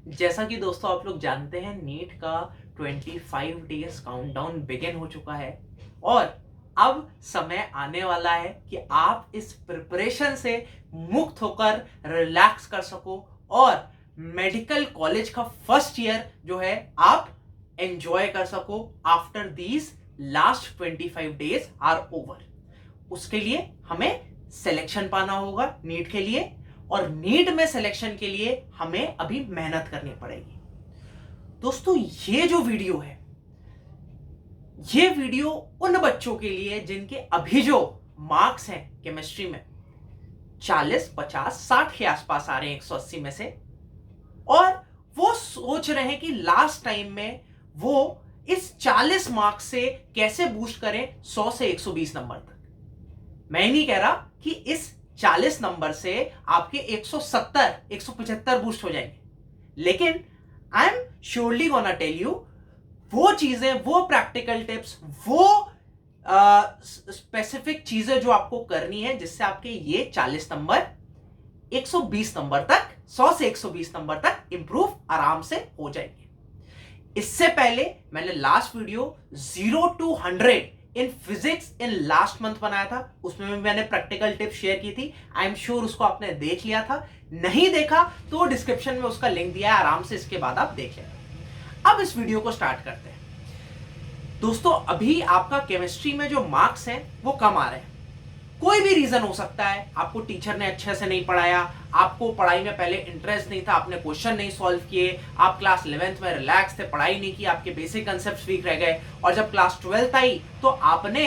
जैसा कि दोस्तों आप लोग जानते हैं नीट का 25 डेज काउंटडाउन बिगिन हो चुका है और अब समय आने वाला है कि आप इस प्रिपरेशन से मुक्त होकर रिलैक्स कर सको और मेडिकल कॉलेज का फर्स्ट ईयर जो है आप एंजॉय कर सको after these last 25 days are over. उसके लिए हमें सिलेक्शन पाना होगा नीट के लिए और नीट में सिलेक्शन के लिए हमें अभी मेहनत करनी पड़ेगी। दोस्तों ये जो वीडियो है ये वीडियो उन बच्चों के लिए जिनके अभी जो मार्क्स हैं केमिस्ट्री में 40, 50, 60 के आसपास आ रहे हैं 180 में से, और वो सोच रहे हैं कि लास्ट टाइम में वो इस 40 मार्क्स से कैसे बूस्ट करें 100 से 120 नंबर तक। मैं नहीं कह रहा कि इस 40 नंबर से आपके 170, 175 बूस्ट हो जाएंगे, लेकिन I am surely gonna tell you वो चीजें, वो प्रैक्टिकल टिप्स, वो स्पेसिफिक चीजें जो आपको करनी है जिससे आपके ये 40 नंबर 120 नंबर तक, 100 से 120 नंबर तक इंप्रूव आराम से हो जाएंगे। इससे पहले मैंने last video 0 to 100 in physics in last month बनाया था, उसमें भी मैंने प्रैक्टिकल टिप शेयर की थी। आई एम श्योर उसको आपने देख लिया था, नहीं देखा तो डिस्क्रिप्शन में उसका लिंक दिया है, आराम से इसके बाद आप देख लेना। अब इस वीडियो को स्टार्ट करते हैं। दोस्तों अभी आपका केमिस्ट्री में जो मार्क्स हैं वो कम आ रहे हैं। कोई भी रीजन हो सकता है, आपको टीचर ने अच्छे से नहीं पढ़ाया, आपको पढ़ाई में पहले इंटरेस्ट नहीं था, आपने क्वेश्चन नहीं सॉल्व किए, आप क्लास 11th में रिलैक्स थे, पढ़ाई नहीं की, आपके बेसिक कंसेप्ट वीक रह गए, और जब क्लास 12th आई तो आपने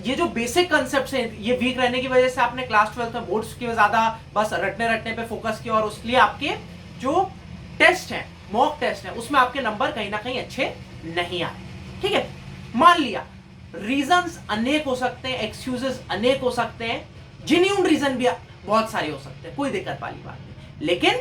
ये जो बेसिक कंसेप्ट है ये वीक रहने की वजह से आपने क्लास 12th में बोर्ड्स के ज्यादा बस रटने पे फोकस किया, और उसलिए आपके जो टेस्ट हैं, मॉक टेस्ट हैं, उसमें आपके नंबर कहीं ना कहीं अच्छे नहीं आए। ठीक है, मान लिया रीजंस अनेक हो सकते हैं, एक्सक्यूजेस अनेक हो सकते हैं, जेन्युइन रीजन भी बहुत सारे हो सकते हैं, कोई दिक्कत वाली बात नहीं। लेकिन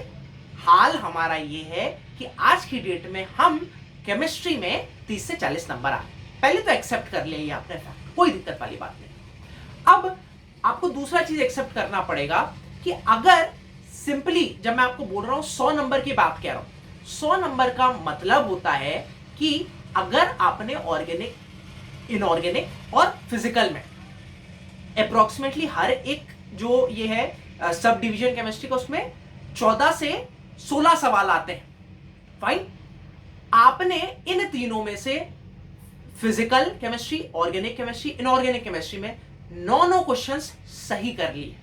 हाल हमारा ये है कि आज की डेट में हम केमिस्ट्री में 30 से 40 नंबर आ गए। पहले तो एक्सेप्ट कर लिया ये आपने फैक्ट, कोई दिक्कत वाली बात नहीं। अब आपको दूसरा चीज एक्सेप्ट करना पड़ेगा कि अगर सिंपली, जब मैं आपको बोल रहा हूं 100 नंबर की बात कह रहा हूं, 100 नंबर का मतलब होता है कि अगर आपने ऑर्गेनिक, इनऑर्गेनिक और फिजिकल में अप्रोक्सीमेटली हर एक जो ये है सब डिवीजन केमिस्ट्री का, उसमें 14 से 16 सवाल आते हैं। फाइन, आपने इन तीनों में से physical chemistry, organic chemistry, inorganic chemistry में 9 क्वेश्चंस सही कर लिए।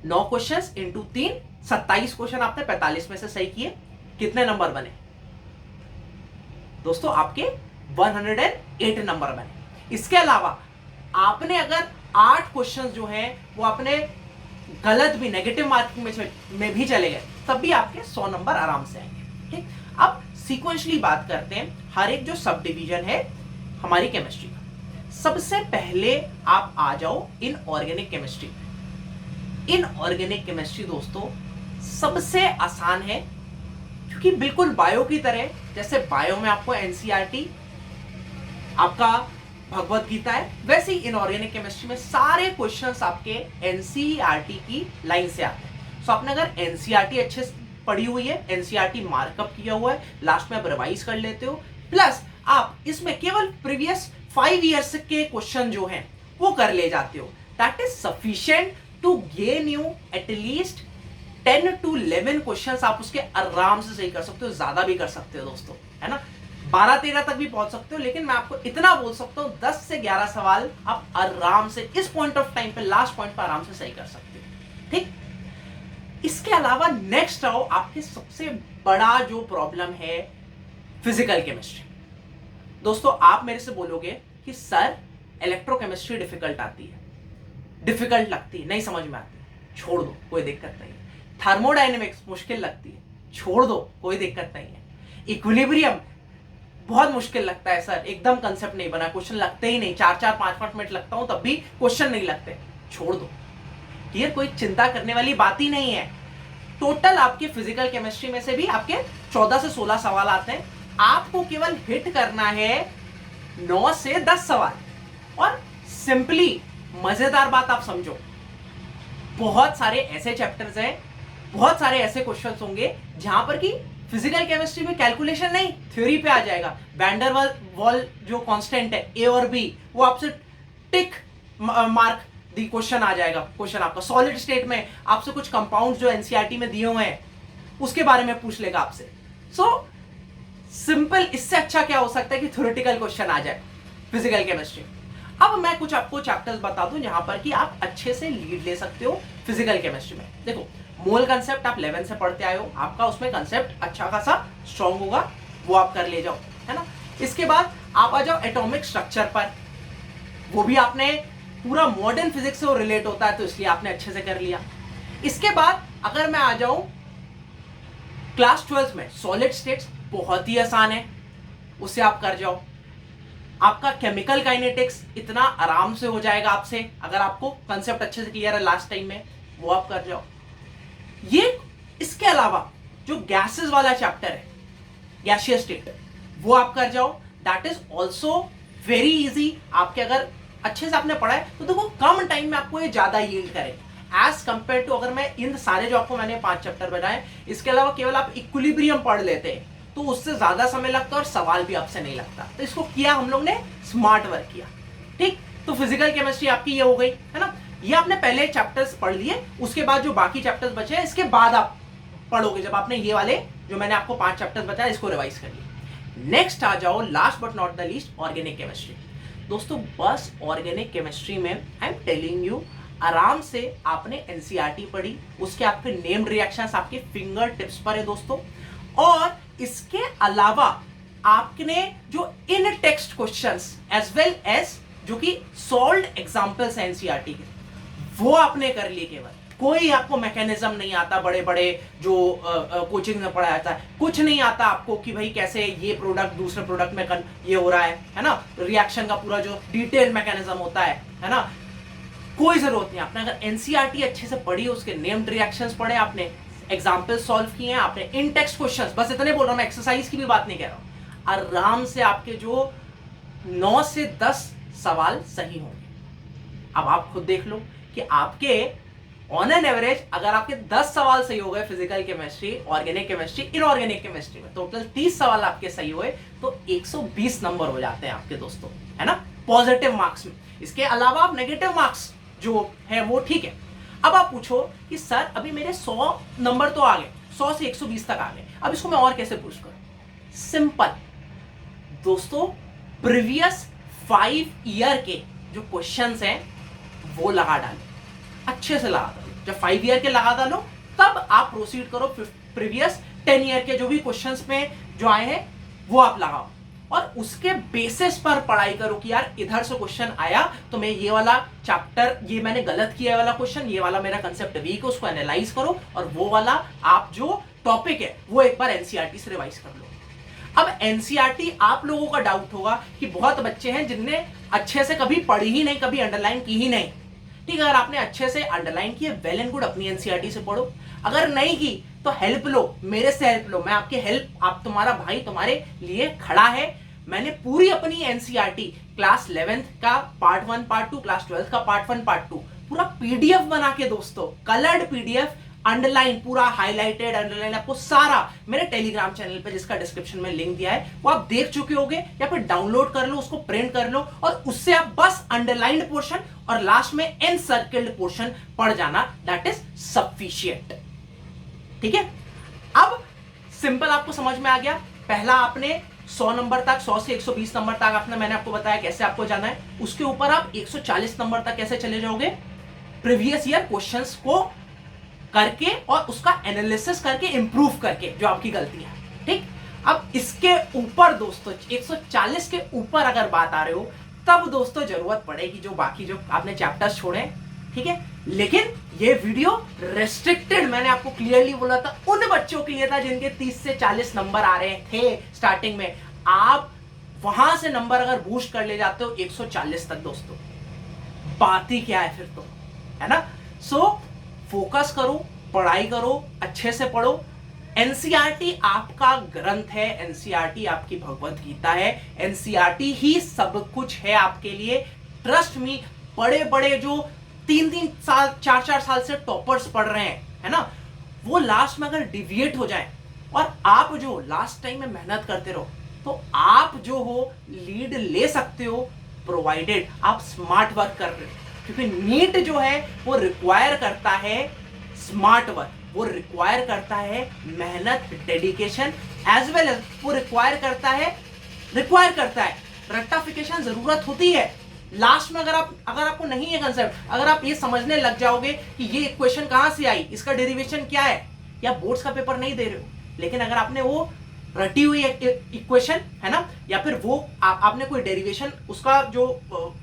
9 क्वेश्चंस इंटू 3, 27 क्वेश्चन आपने 45 में से सही किए। कितने नंबर बने दोस्तों? आपके 108 नंबर बने। इसके अलावा आपने अगर 8 क्वेश्चंस जो हैं वो आपने गलत भी, नेगेटिव मार्किंग में भी चले गए, तब भी आपके 100 नंबर आराम से आएंगे। ठीक, अब सीक्वेंशली बात करते हैं हर एक जो सब डिवीजन है हमारी केमिस्ट्री का। सबसे पहले आप आ जाओ इनऑर्गेनिक केमिस्ट्री। इनऑर्गेनिक केमिस्ट्री दोस्तों सबसे आसान है, क्योंकि बिल्कुल बायो की तरह, जैसे बायो में आपको एनसीईआरटी, आपका भगवत गीता है, वैसे ही इनऑर्गेनिक केमिस्ट्री में सारे क्वेश्चंस आपके एनसीईआरटी की लाइन से आते हैं। सो आपने अगर एनसीईआरटी अच्छे से पढ़ी हुई है, एनसीईआरटी मार्कअप किया हुआ है, लास्ट में आप रिवाइज कर लेते हो, प्लस आप इसमें केवल प्रीवियस 5 ईयर्स के क्वेश्चन जो हैं वो कर ले जाते हो, that is sufficient to gain you at least 10 to 11 questions. आप उसके आराम से सही कर सकते हो, ज्यादा भी कर सकते हो दोस्तों, है ना, 12-13 तक भी पहुंच सकते हो, लेकिन मैं आपको इतना बोल सकता हूं 10 से 11 सवाल आप आराम से इस पॉइंट ऑफ टाइम पे, लास्ट पॉइंट पर आराम से सही कर सकते हो। ठीक, इसके अलावा नेक्स्ट आओ आपके सबसे बड़ा जो प्रॉब्लम है, फिजिकल केमिस्ट्री। दोस्तों आप मेरे से बोलोगे कि सर इलेक्ट्रोकेमिस्ट्री डिफिकल्ट आती है, डिफिकल्ट लगती है, नहीं समझ में आती है, छोड़ दो, कोई दिक्कत नहीं है। थर्मोडायनेमिक्स मुश्किल लगती है, छोड़ दो, कोई दिक्कत नहीं है। इक्विलिब्रियम बहुत मुश्किल लगता है सर, एकदम कंसेप्ट नहीं बना, क्वेश्चन लगते ही नहीं, 4-4, 5-5 मिनट लगता हूं तब भी क्वेश्चन नहीं लगते, छोड़ दो। क्लियर, कोई चिंता करने वाली बात ही नहीं है। टोटल आपके फिजिकल केमिस्ट्री में से भी आपके 14 से 16 सवाल आते हैं, आपको केवल हिट करना है 9 से 10 सवाल। और सिंपली मजेदार बात आप समझो, बहुत सारे ऐसे चैप्टर्स हैं बहुत सारे ऐसे क्वेश्चंस होंगे जहां पर कि फिजिकल केमिस्ट्री में कैलकुलेशन नहीं, थ्योरी पे आ जाएगा। वैंडर वॉल जो कांस्टेंट है ए और बी, वो आपसे टिक मार्क दी क्वेश्चन आ जाएगा। क्वेश्चन आपका सॉलिड स्टेट में आपसे कुछ कंपाउंड जो एनसीईआरटी में दिए हुए हैं उसके बारे में पूछ लेगा आपसे। सो सिंपल, इससे अच्छा क्या हो सकता है कि थ्योरेटिकल क्वेश्चन आ जाए फिजिकल केमिस्ट्री। अब मैं कुछ आपको चैप्टर्स बता दूं जहां पर कि आप अच्छे से लीड ले सकते हो फिजिकल केमिस्ट्री में। देखो, मोल कंसेप्ट आप 11 से पढ़ते आए हो, आपका उसमें कंसेप्ट अच्छा खासा स्ट्रॉन्ग होगा, वो आप कर ले जाओ, है ना। इसके बाद आप आ जाओ एटॉमिक स्ट्रक्चर पर, वो भी आपने पूरा मॉडर्न फिजिक्स से वो रिलेट होता है तो इसलिए आपने अच्छे से कर लिया। इसके बाद अगर मैं आ जाऊं क्लास 12 में, सॉलिड स्टेट्स बहुत ही आसान है, उसे आप कर जाओ। आपका केमिकल काइनेटिक्स इतना आराम से हो जाएगा आपसे, अगर आपको कंसेप्ट अच्छे से क्लियर है लास्ट टाइम में, वो आप कर जाओ। ये इसके अलावा जो गैसेस वाला चैप्टर है, गैसियस स्टेट, वो आप कर जाओ। That is also very easy. आपके अगर अच्छे से आपने पढ़ा है तो देखो कम टाइम में आपको ये ज्यादा यील्ड करे एज कंपेयर टू अगर मैं इन सारे जो आपको मैंने 5 चैप्टर बनाए, इसके अलावा केवल आप इक्विलिब्रियम पढ़ लेते हैं तो उससे ज्यादा समय लगता है और सवाल भी आपसे नहीं लगता। तो इसको किया हम लोग ने स्मार्ट वर्क किया, ठीक। तो फिजिकल केमिस्ट्री आपकी ये हो गई, है ना। ये आपने पहले चैप्टर्स पढ़ लिए, उसके बाद जो बाकी चैप्टर्स बचे हैं इसके बाद आप पढ़ोगे जब आपने ये वाले जो मैंने आपको 5 चैप्टर्स बताया इसको रिवाइज कर लिया। नेक्स्ट आ जाओ, last but not the least, organic chemistry. दोस्तों बस ऑर्गेनिक केमिस्ट्री में आई एम टेलिंग यू, आराम से आपने एनसीईआरटी पढ़ी, उसके आपके नेम्ड रिएक्शंस आपके फिंगर टिप्स पर है दोस्तों। और इसके अलावा आपने जो in text questions as well as जो कि सॉल्व्ड एग्जांपल्स एनसीईआरटी के, वो आपने कर लिए केवल। कोई आपको मैकेनिज्म नहीं आता, बड़े बड़े जो कोचिंग में पढ़ाया जाता है, कुछ नहीं आता आपको कि भाई कैसे ये प्रोडक्ट दूसरे प्रोडक्ट में ये हो रहा है ना, रिएक्शन का पूरा जो डिटेल मैकेनिज्म होता है ना, कोई जरूरत नहीं। आपने अगर एनसीईआरटी अच्छे से पढ़ी, उसके नेम्ड रिएक्शंस पढ़े, आपने एग्जाम्पल सॉल्व किए हैं, आपने इन टेक्स्ट क्वेश्चंस, बस इतने बोल रहा हूं मैं, एक्सरसाइज की भी बात नहीं कह रहा हूं, आराम से आपके जो 9 से 10 सवाल सही होंगे। अब आप खुद देख लो कि आपके ऑन एन एवरेज अगर आपके 10 सवाल सही हो गए physical chemistry, organic chemistry, inorganic chemistry में, टोटल 30 सवाल आपके सही हुए तो 120 नंबर हो जाते हैं आपके दोस्तों, है ना, पॉजिटिव मार्क्स में। इसके अलावा आप नेगेटिव मार्क्स जो है वो ठीक है। अब आप पूछो कि सर अभी मेरे 100 नंबर तो आ गए, 100 से 120 तक आ गए, अब इसको मैं और कैसे पुश करूं? सिंपल दोस्तों, प्रीवियस 5 ईयर के जो क्वेश्चंस हैं वो लगा डालो, अच्छे से लगा डालो। जब 5 ईयर के लगा डालो तब आप प्रोसीड करो प्रीवियस 10 ईयर के जो भी क्वेश्चंस में जो आए हैं वो आप लगाओ, और उसके बेसिस पर पढ़ाई करो कि यार इधर से क्वेश्चन आया तो मैं ये वाला चैप्टर, ये मैंने गलत किया वाला क्वेश्चन, ये वाला मेरा कंसेप्ट वीक है, उसको एनालाइज करो, और वो वाला आप जो टॉपिक है वो एक बार एनसीईआरटी से रिवाइज कर लो। अब एनसीईआरटी आप लोगों का डाउट होगा कि बहुत बच्चे हैं जिनने अच्छे से कभी पढ़ी ही नहीं, कभी अंडरलाइन की ही नहीं, ठीक है। अगर आपने अच्छे से अंडरलाइन किया, वेल एंड गुड, अपनी एनसीईआरटी से पढ़ो। अगर नहीं की तो हेल्प लो, मेरे से हेल्प लो, मैं आपकी हेल्प, आप तुम्हारा भाई तुम्हारे लिए खड़ा है। मैंने पूरी अपनी एनसीईआरटी क्लास 11th का पार्ट 1 पार्ट 2, क्लास 12th का पार्ट 1 पार्ट 2 पूरा पीडीएफ बना के दोस्तों, कलर्ड पीडीएफ, अंडरलाइन, पूरा हाईलाइटेड अंडरलाइन, आपको सारा मेरे टेलीग्राम चैनल पे जिसका डिस्क्रिप्शन में लिंक दिया है वो आप देख चुके होंगे, या फिर डाउनलोड कर लो, उसको प्रिंट कर लो, और उससे आप बस अंडरलाइंड पोर्शन और लास्ट में एनसर्कल्ड पोर्शन पढ़ जाना, दैट इज सफिशिएंट, ठीक है। अब सिंपल आपको समझ में आ गया। पहला आपने 100 नंबर तक, 100 से 120 नंबर तक आपने, मैंने आपको बताया कैसे आपको जाना है। उसके ऊपर आप 140 नंबर तक कैसे चले जाओगे, प्रीवियस ईयर क्वेश्चंस को करके और उसका एनालिसिस करके, इंप्रूव करके जो आपकी गलती है, ठीक। अब इसके ऊपर दोस्तों 140 के ऊपर अगर बात आ रहे हो तब दोस्तों जरूरत पड़ेगी जो बाकी जो आपने चैप्टर्स छोड़े, ठीक है। लेकिन ये वीडियो रेस्ट्रिक्टेड, मैंने आपको क्लियरली बोला था, उन बच्चों के लिए था जिनके 30 से 40 नंबर आ रहे थे स्टार्टिंग में। आप वहां से नंबर अगर बूस्ट कर ले जाते हो 140 तक दोस्तों, बात ही क्या है फिर तो, है ना। सो फोकस करो, पढ़ाई करो, अच्छे से पढ़ो। एनसीईआरटी आपका ग्रंथ है, एनसीईआरटी आपकी भगवत गीता है, एनसीईआरटी ही सब कुछ है आपके लिए। ट्रस्ट मी, बड़े बड़े जो 3-3 साल 4-4 साल से टॉपर्स पढ़ रहे हैं, है ना, वो लास्ट में अगर डिविएट हो जाए और आप जो लास्ट टाइम में मेहनत करते रहो, तो आप जो हो लीड ले सकते हो, प्रोवाइडेड आप स्मार्ट वर्क कर रहे हो। क्योंकि नीट जो है वो रिक्वायर करता है स्मार्ट वर्क, वो रिक्वायर करता है मेहनत, डेडिकेशन, एज वेल एज वो रिक्वायर करता है रेक्टिफिकेशन जरूरत होती है लास्ट में। अगर आपको नहीं है कंसेप्ट, अगर आप ये समझने लग जाओगे कि ये इक्वेशन कहां से आई, इसका डेरिवेशन क्या है, या बोर्ड्स का पेपर नहीं दे रहे हो, लेकिन अगर आपने वो रटी हुई इक्वेशन है ना, या फिर वो आपने कोई डेरिवेशन, उसका जो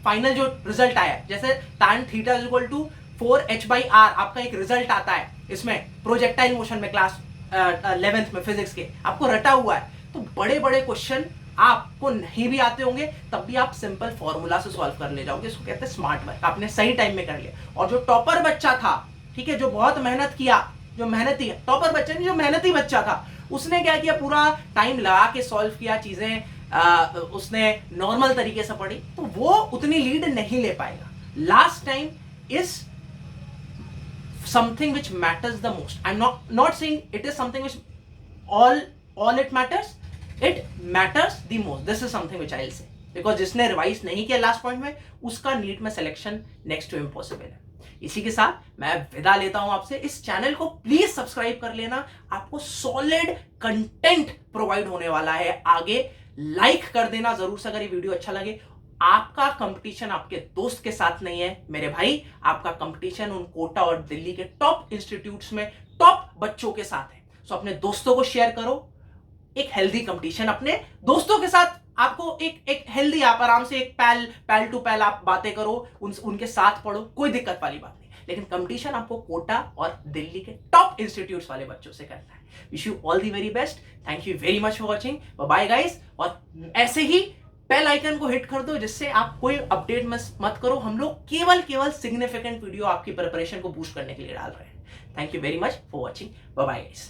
फाइनल जो रिजल्ट आया, जैसे tan theta is equal to 4h/r, आपका एक रिजल्ट आता है इसमें प्रोजेक्टाइल मोशन में क्लास 11th में फिजिक्स के, आपको रटा हुआ है, तो बड़े बड़े क्वेश्चन आपको नहीं भी आते होंगे तब भी आप सिंपल फॉर्मूला से सॉल्व कर ले जाओगे। इसको कहते हैं स्मार्ट वर्क, आपने सही टाइम में कर लिया। और जो टॉपर बच्चा था, ठीक है, जो बहुत मेहनत किया, जो मेहनती है, टॉपर बच्चा नहीं, जो मेहनती बच्चा था, उसने क्या किया, पूरा टाइम लगा के सॉल्व किया चीजें, उसने नॉर्मल तरीके से पढ़ी, तो वो उतनी लीड नहीं ले पाएगा। Last time is something which matters the most. I'm not saying it is something which all it matters. It matters the most. This is something which I'll say, because जिसने रिवाइज नहीं किया last point में, उसका NEET में selection next to impossible है। इसी के साथ मैं विदा लेता हूं आपसे। इस चैनल को प्लीज सब्सक्राइब कर लेना, आपको सॉलिड कंटेंट प्रोवाइड होने वाला है आगे। लाइक कर देना जरूर से अगर ये वीडियो अच्छा लगे। आपका कंपटीशन आपके दोस्त के साथ नहीं है मेरे भाई, आपका कंपटीशन उन कोटा और दिल्ली के टॉप इंस्टीट्यूट्स में टॉप बच्चों के साथ है। सो अपने दोस्तों को शेयर करो, एक हेल्दी कंपटीशन अपने दोस्तों के साथ, आपको एक हेल्दी, आप आराम से एक पैल टू पैल आप बातें करो, उनके साथ पढ़ो, कोई दिक्कत वाली बात नहीं, लेकिन कंपटीशन आपको कोटा और दिल्ली के टॉप इंस्टीट्यूट्स वाले बच्चों से करना है। Wish you all the very best. Thank you very much for watching. Bye guys. और ऐसे ही बेल आइकन को हिट कर दो, जिससे आप कोई अपडेट मत करो। हम लोग केवल सिग्निफिकेंट वीडियो आपकी प्रिपरेशन को बूस्ट करने के लिए डाल रहे हैं। Thank you very much for watching. Bye guys.